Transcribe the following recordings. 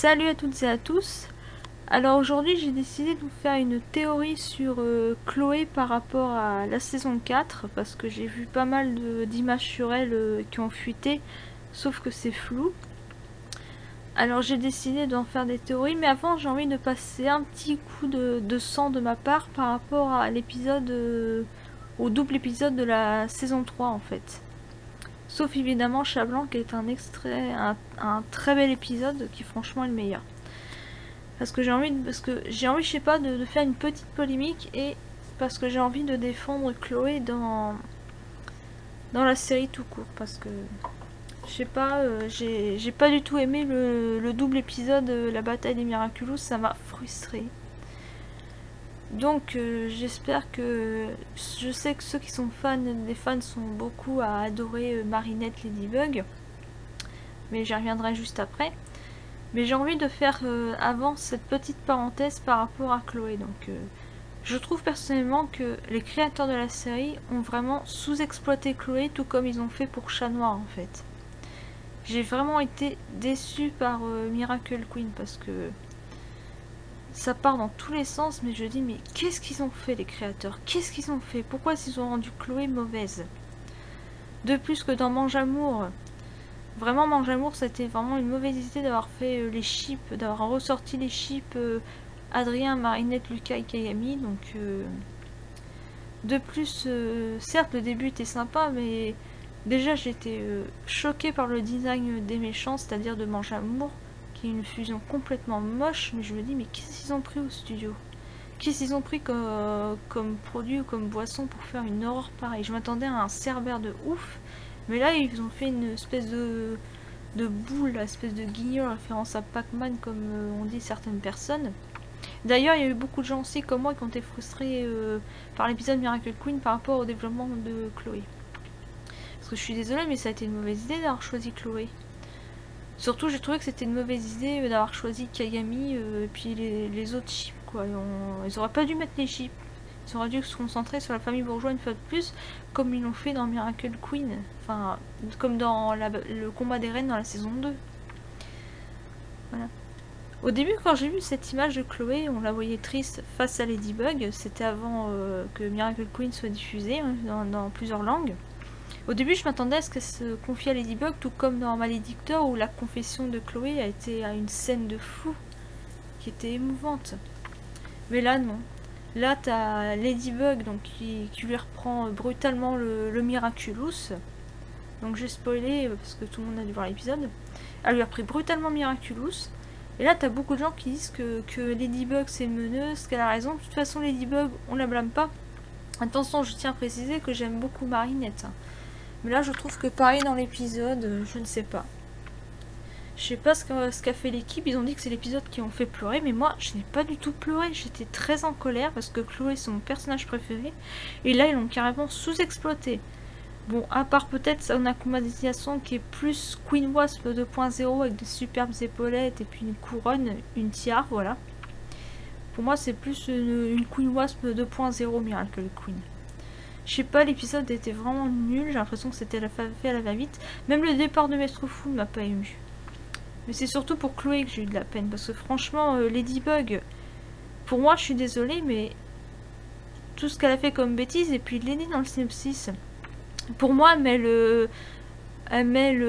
Salut à toutes et à tous. Alors aujourd'hui j'ai décidé de vous faire une théorie sur Chloé par rapport à la saison 4 parce que j'ai vu pas mal d'images sur elle qui ont fuité, sauf que c'est flou. Alors j'ai décidé d'en faire des théories, mais avant j'ai envie de passer un petit coup de sang de ma part par rapport à l'épisode, au double épisode de la saison 3 en fait. Sauf évidemment Chat Blanc qui est un très bel épisode qui franchement est le meilleur. Parce que j'ai envie, je sais pas, de faire une petite polémique et parce que j'ai envie de défendre Chloé dans la série tout court. Parce que, je sais pas, j'ai pas du tout aimé le double épisode, la bataille des Miraculous, ça m'a frustré. Donc j'espère que, je sais que ceux qui sont fans, des fans sont beaucoup à adorer Marinette Ladybug, mais j'y reviendrai juste après. Mais j'ai envie de faire avant cette petite parenthèse par rapport à Chloé. Donc, je trouve personnellement que les créateurs de la série ont vraiment sous-exploité Chloé, tout comme ils ont fait pour Chat Noir en fait. J'ai vraiment été déçue par Miracle Queen parce que ça part dans tous les sens, mais je dis mais qu'est-ce qu'ils ont fait les créateurs? Qu'est-ce qu'ils ont fait? Pourquoi ils ont rendu Chloé mauvaise? De plus que dans Mange Amour, vraiment, Mange Amour, c'était vraiment une mauvaise idée d'avoir fait les chips, d'avoir ressorti les chips Adrien, Marinette, Lucas et Kagami. Donc, de plus, certes, le début était sympa, mais déjà, j'étais choquée par le design des méchants, c'est-à-dire de Mange Amour, qui est une fusion complètement moche. Mais je me dis, mais qu'est-ce qu'ils ont pris au studio? Qu'est-ce qu'ils ont pris comme produit ou comme boisson pour faire une horreur pareille? Je m'attendais à un Cerbère de ouf. Mais là, ils ont fait une espèce de boule, une espèce de guignol, référence à Pac-Man, comme on dit certaines personnes. D'ailleurs, il y a eu beaucoup de gens aussi comme moi qui ont été frustrés par l'épisode Miracle Queen par rapport au développement de Chloé. Parce que je suis désolée, mais ça a été une mauvaise idée d'avoir choisi Chloé. Surtout, j'ai trouvé que c'était une mauvaise idée d'avoir choisi Kagami et puis les autres chips, quoi. Ils auraient pas dû mettre les chips. Ils auraient dû se concentrer sur la famille bourgeoise une fois de plus, comme ils l'ont fait dans Miracle Queen. Enfin, comme dans le combat des reines dans la saison 2. Voilà. Au début, quand j'ai vu cette image de Chloé, on la voyait triste face à Ladybug. C'était avant que Miracle Queen soit diffusé hein, dans plusieurs langues. Au début, je m'attendais à ce qu'elle se confie à Ladybug, tout comme dans Malédicteur, où la confession de Chloé a été à une scène de fou, qui était émouvante. Mais là, non. Là, t'as Ladybug donc, qui lui reprend brutalement le Miraculous. Donc j'ai spoilé parce que tout le monde a dû voir l'épisode. Elle lui a repris brutalement Miraculous. Et là, t'as beaucoup de gens qui disent que Ladybug c'est une meneuse, qu'elle a raison. De toute façon, Ladybug, on la blâme pas. Attention, je tiens à préciser que j'aime beaucoup Marinette. Mais là, je trouve que pareil dans l'épisode, je ne sais pas. Je sais pas ce qu'a fait l'équipe, ils ont dit que c'est l'épisode qui ont fait pleurer, mais moi je n'ai pas du tout pleuré, j'étais très en colère parce que Chloé c'est mon personnage préféré, et là ils l'ont carrément sous-exploité. Bon, à part peut-être son acclimatisation qui est plus Queen Wasp 2.0 avec des superbes épaulettes et puis une couronne, une tiare, voilà. Pour moi c'est plus une Queen Wasp 2.0 Miracle Queen. Je sais pas, l'épisode était vraiment nul, j'ai l'impression que c'était fait à la va-vite. Même le départ de Maître Fou ne m'a pas ému. Mais c'est surtout pour Chloé que j'ai eu de la peine. Parce que franchement, Ladybug, pour moi, je suis désolée, mais tout ce qu'elle a fait comme bêtise, et puis il l'est dit dans le synopsis. Pour moi, elle mène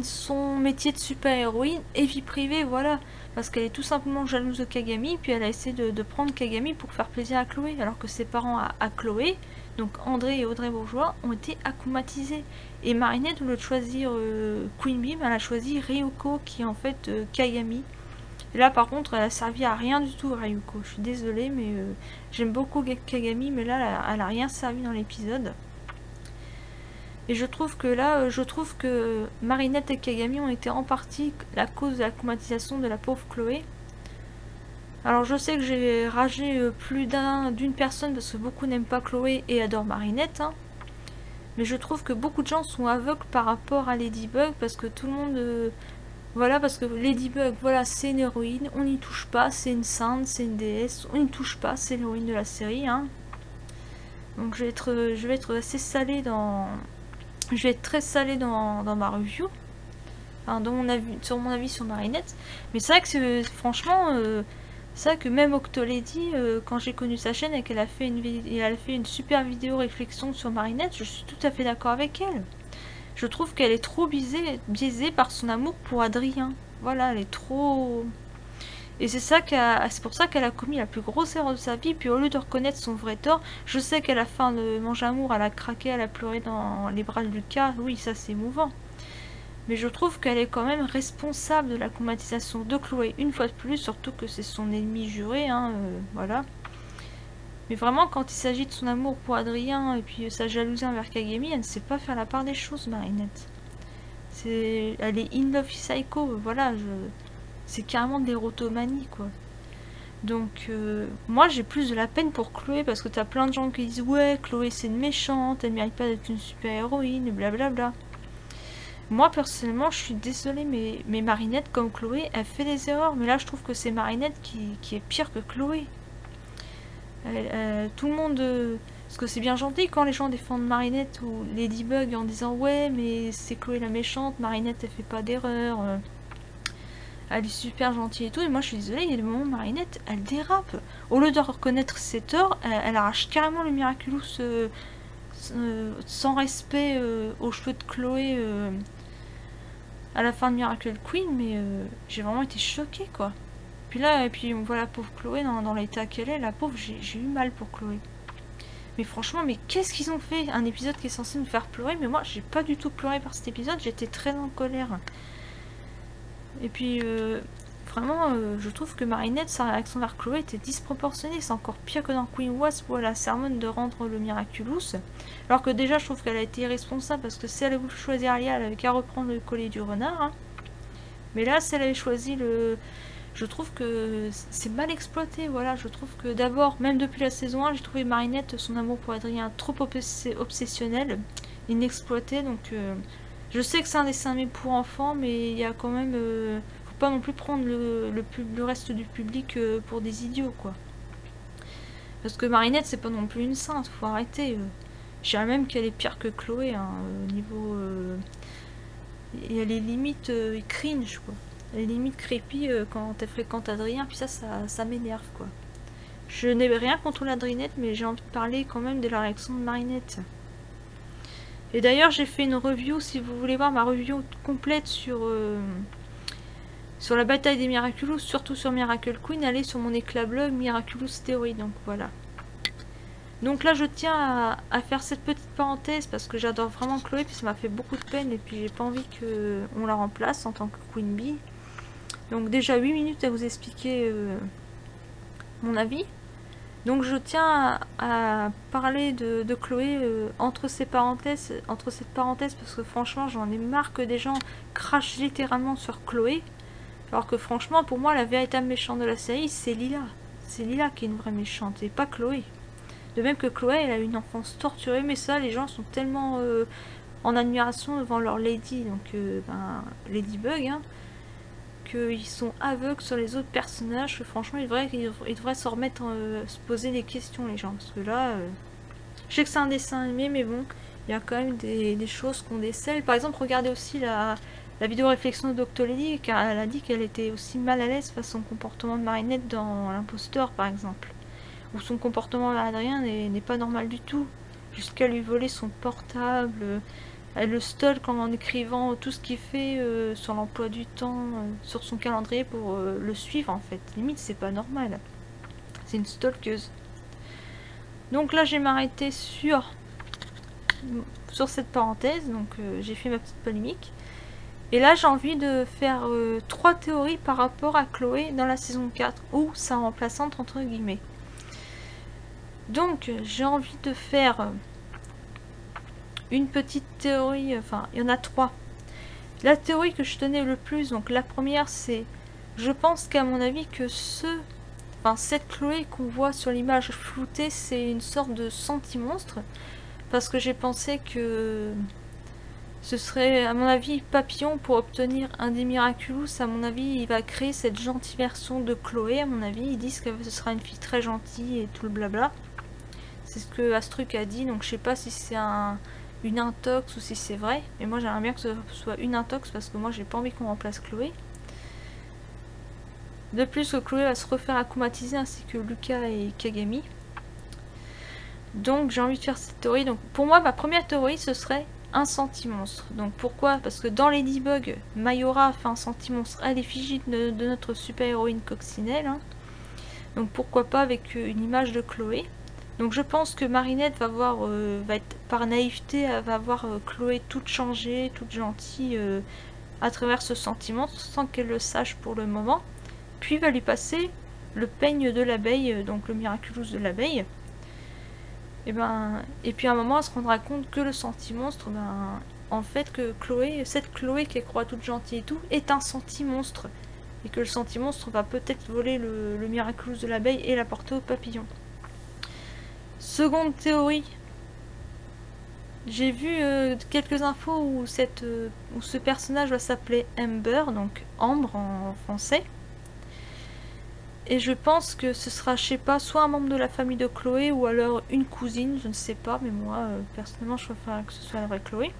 son métier de super-héroïne et vie privée, voilà. Parce qu'elle est tout simplement jalouse de Kagami, puis elle a essayé de prendre Kagami pour faire plaisir à Chloé. Alors que ses parents à Chloé, donc André et Audrey Bourgeois, ont été akumatisés. Et Marinette, au lieu de choisir Queen Beam, elle a choisi Ryuko, qui est en fait Kagami. Et là, par contre, elle a servi à rien du tout, Ryuko. Je suis désolée, mais j'aime beaucoup Kagami, mais là, elle a rien servi dans l'épisode. Et je trouve que Marinette et Kagami ont été en partie la cause de la traumatisation de la pauvre Chloé. Alors je sais que j'ai ragé plus d'une personne parce que beaucoup n'aiment pas Chloé et adorent Marinette. Hein. Mais je trouve que beaucoup de gens sont aveugles par rapport à Ladybug parce que tout le monde... voilà, parce que Ladybug, voilà, c'est une héroïne, on n'y touche pas, c'est une sainte, c'est une déesse, on n'y touche pas, c'est l'héroïne de la série. Hein. Donc je vais être assez salée dans... Je vais être très salée dans ma review. Enfin, sur mon avis sur Marinette. Mais c'est vrai que franchement, c'est vrai que même Octolady, quand j'ai connu sa chaîne et qu'elle a fait elle a fait une super vidéo réflexion sur Marinette, je suis tout à fait d'accord avec elle. Je trouve qu'elle est trop biaisée par son amour pour Adrien. Voilà, elle est trop... Et c'est pour ça qu'elle a commis la plus grosse erreur de sa vie. Puis au lieu de reconnaître son vrai tort, je sais qu'à la fin de Mange Amour, elle a craqué, elle a pleuré dans les bras de Lucas. Oui, ça c'est émouvant. Mais je trouve qu'elle est quand même responsable de la traumatisation de Chloé, une fois de plus, surtout que c'est son ennemi juré, hein, voilà. Mais vraiment, quand il s'agit de son amour pour Adrien et puis sa jalousie envers Kagami, elle ne sait pas faire la part des choses, Marinette. Elle est in love psycho, voilà, c'est carrément de l'érotomanie, quoi. Donc, moi j'ai plus de la peine pour Chloé parce que t'as plein de gens qui disent ouais, Chloé c'est une méchante, elle mérite pas d'être une super héroïne, blablabla. Moi personnellement, je suis désolée, mais Marinette, comme Chloé, elle fait des erreurs, mais là je trouve que c'est Marinette qui est pire que Chloé. Tout le monde. Parce que c'est bien gentil quand les gens défendent Marinette ou Ladybug en disant ouais, mais c'est Chloé la méchante, Marinette elle fait pas d'erreur. Elle est super gentille et tout, et moi je suis désolée, il y a des moments où Marinette elle dérape. Au lieu de reconnaître ses torts, elle arrache carrément le Miraculous sans respect aux cheveux de Chloé à la fin de Miracle Queen, mais j'ai vraiment été choquée quoi. Puis là, et puis on voit la pauvre Chloé dans l'état qu'elle est, la pauvre, j'ai eu mal pour Chloé. Mais franchement, mais qu'est-ce qu'ils ont fait? Un épisode qui est censé nous faire pleurer, mais moi j'ai pas du tout pleuré par cet épisode, j'étais très en colère. Et puis, vraiment, je trouve que Marinette, sa réaction vers Chloé était disproportionnée. C'est encore pire que dans Queen Wasp où elle a sermonne de rendre le Miraculous. Alors que déjà, je trouve qu'elle a été irresponsable parce que si elle avait voulu choisir Alia, elle avait qu'à reprendre le collier du renard. Hein. Mais là, si elle avait choisi le... Je trouve que c'est mal exploité, voilà. Je trouve que d'abord, même depuis la saison 1, j'ai trouvé Marinette, son amour pour Adrien, trop obsessionnel, inexploité. Donc, je sais que c'est un dessin animé pour enfants, mais il y a quand même... faut pas non plus prendre le reste du public pour des idiots, quoi. Parce que Marinette, c'est pas non plus une sainte, faut arrêter. Je dirais même qu'elle est pire que Chloé, hein, au niveau... et elle est limite cringe, quoi. Elle est limite creepy quand elle fréquente Adrien, puis ça m'énerve, quoi. Je n'ai rien contre l'Adrinette, mais j'ai envie de parler quand même de la réaction de Marinette. Et d'ailleurs, j'ai fait une review, si vous voulez voir ma review complète sur la bataille des Miraculous, surtout sur Miracle Queen, allez sur mon éclat blog Miraculous Theory, donc voilà. Donc là, je tiens à faire cette petite parenthèse parce que j'adore vraiment Chloé, puis ça m'a fait beaucoup de peine, et puis j'ai pas envie qu'on la remplace en tant que Queen Bee. Donc déjà 8 minutes à vous expliquer mon avis. Donc je tiens à parler de Chloé entre cette parenthèse parce que franchement j'en ai marre que des gens crachent littéralement sur Chloé. Alors que franchement pour moi la véritable méchante de la série c'est Lila. C'est Lila qui est une vraie méchante et pas Chloé. De même que Chloé elle a une enfance torturée, mais ça les gens sont tellement en admiration devant leur lady, donc Ladybug, hein, qu'ils sont aveugles sur les autres personnages, que franchement ils devraient se remettre, se poser des questions les gens, parce que là, je sais que c'est un dessin animé, mais bon, il y a quand même des choses qu'on décèle. Par exemple, regardez aussi la vidéo réflexion d'Octolady, car elle a dit qu'elle était aussi mal à l'aise face au comportement de Marinette dans l'imposteur par exemple, où son comportement avec Adrien n'est pas normal du tout, jusqu'à lui voler son portable. Elle le stalk en écrivant tout ce qu'il fait sur l'emploi du temps, sur son calendrier pour le suivre en fait. Limite, c'est pas normal. C'est une stalkeuse. Donc là, je vais m'arrêter sur cette parenthèse. Donc j'ai fait ma petite polémique. Et là, j'ai envie de faire 3 théories par rapport à Chloé dans la saison 4, ou sa remplaçante entre guillemets. Donc, j'ai envie de faire... une petite théorie, enfin il y en a 3. La théorie que je tenais le plus, donc la première c'est, je pense qu'à mon avis que cette Chloé qu'on voit sur l'image floutée c'est une sorte de senti-monstre, parce que j'ai pensé que ce serait à mon avis Papillon pour obtenir un des Miraculous. À mon avis il va créer cette gentille version de Chloé, à mon avis ils disent que ce sera une fille très gentille et tout le blabla. C'est ce que Astruc a dit, donc je sais pas si c'est une intox ou si c'est vrai. Mais moi j'aimerais bien que ce soit une intox parce que moi j'ai pas envie qu'on remplace Chloé. De plus, Chloé va se refaire akumatiser ainsi que Lucas et Kagami. Donc j'ai envie de faire cette théorie. Donc pour moi, ma première théorie, ce serait un sentimonstre. Donc pourquoi? Parce que dans Ladybug, Mayora a fait un sentimonstre à l'effigie de notre super-héroïne Coccinelle. Hein. Donc pourquoi pas avec une image de Chloé. Donc je pense que Marinette va voir, va être par naïveté, elle va voir Chloé toute changée, toute gentille à travers ce sentiment, sans qu'elle le sache pour le moment. Puis va lui passer le peigne de l'abeille, donc le Miraculous de l'abeille. Et puis à un moment, elle se rendra compte que le sentimonstre, en fait, que Chloé, cette Chloé qui croit toute gentille et tout, est un sentimonstre. Et que le sentimonstre va peut-être voler le Miraculous de l'abeille et l'apporter au papillon. Seconde théorie. J'ai vu quelques infos où ce personnage va s'appeler Amber, donc Ambre en français. Et je pense que ce sera, je sais pas, soit un membre de la famille de Chloé ou alors une cousine, je ne sais pas, mais moi, personnellement, je préfère que ce soit la vraie Chloé.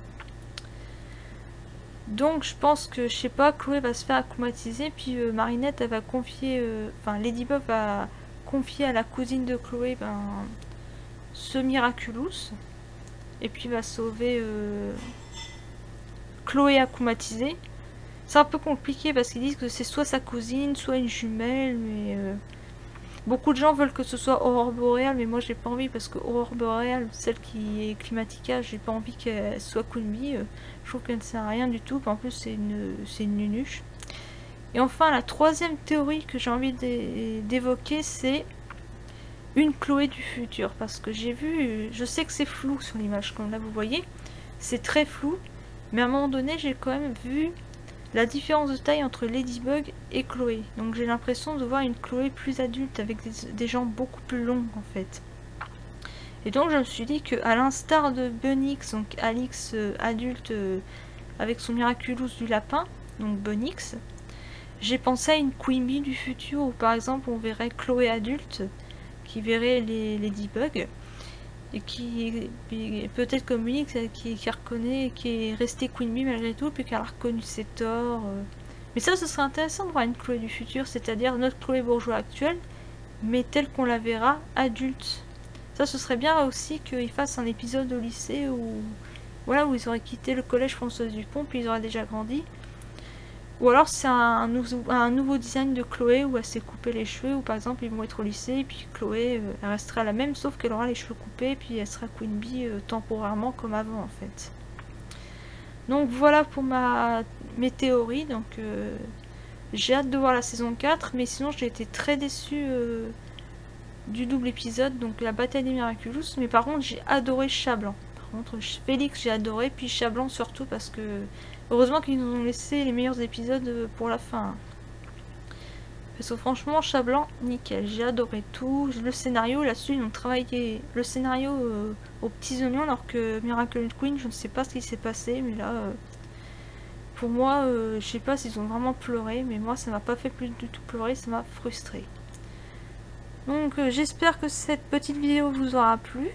Donc je pense que, je sais pas, Chloé va se faire akumatiser, puis Marinette, elle va confier, enfin Ladybug va confier à la cousine de Chloé ce Miraculous, et puis va sauver Chloé akumatisée. C'est un peu compliqué parce qu'ils disent que c'est soit sa cousine, soit une jumelle, mais beaucoup de gens veulent que ce soit Aurore Boréale, mais moi j'ai pas envie parce que Aurore Boréale, celle qui est Climatica, j'ai pas envie qu'elle soit Queen Bee. Je trouve qu'elle ne sert à rien du tout, en plus c'est une nunuche. Et enfin, la troisième théorie que j'ai envie d'évoquer, c'est une Chloé du futur, parce que j'ai vu, je sais que c'est flou sur l'image, comme là vous voyez, c'est très flou, mais à un moment donné j'ai quand même vu la différence de taille entre Ladybug et Chloé. Donc j'ai l'impression de voir une Chloé plus adulte avec des jambes beaucoup plus longues en fait. Et donc je me suis dit que à l'instar de Bunnyx, donc Alix adulte avec son Miraculous du lapin, donc Bunnyx, j'ai pensé à une Queen Bee du futur où par exemple on verrait Chloé adulte qui verrait les Ladybug et qui peut-être comme Bunnyx qui reconnaît, qui est restée Queen Bee malgré tout, puis qu'elle a reconnu ses torts. Mais ça, ce serait intéressant de voir une Chloé du futur, c'est-à-dire notre Chloé bourgeois actuelle, mais telle qu'on la verra adulte. Ça, ce serait bien aussi qu'ils fassent un épisode au lycée où, voilà, où ils auraient quitté le collège Françoise Dupont, puis ils auraient déjà grandi. Ou alors c'est un nouveau design de Chloé où elle s'est coupé les cheveux, ou par exemple ils vont être au lycée et puis Chloé elle restera la même sauf qu'elle aura les cheveux coupés et puis elle sera Queen Bee temporairement comme avant en fait. Donc voilà pour mes théories, donc j'ai hâte de voir la saison 4, mais sinon j'ai été très déçue du double épisode, donc la bataille des Miraculous, mais par contre j'ai adoré Chat-Blanc. Par contre Félix j'ai adoré, puis Chat-Blanc surtout parce que heureusement qu'ils nous ont laissé les meilleurs épisodes pour la fin. Parce que franchement, Chat-Blanc, nickel. J'ai adoré tout. Le scénario, là-dessus, ils ont travaillé le scénario aux petits oignons, alors que Miracle Queen, je ne sais pas ce qui s'est passé, mais là, pour moi, je sais pas s'ils ont vraiment pleuré, mais moi, ça m'a pas fait plus du tout pleurer, ça m'a frustré. Donc, j'espère que cette petite vidéo vous aura plu.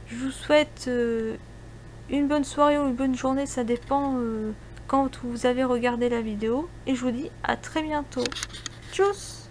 Je vous souhaite une bonne soirée ou une bonne journée, ça dépend quand vous avez regardé la vidéo. Et je vous dis à très bientôt. Tchuss!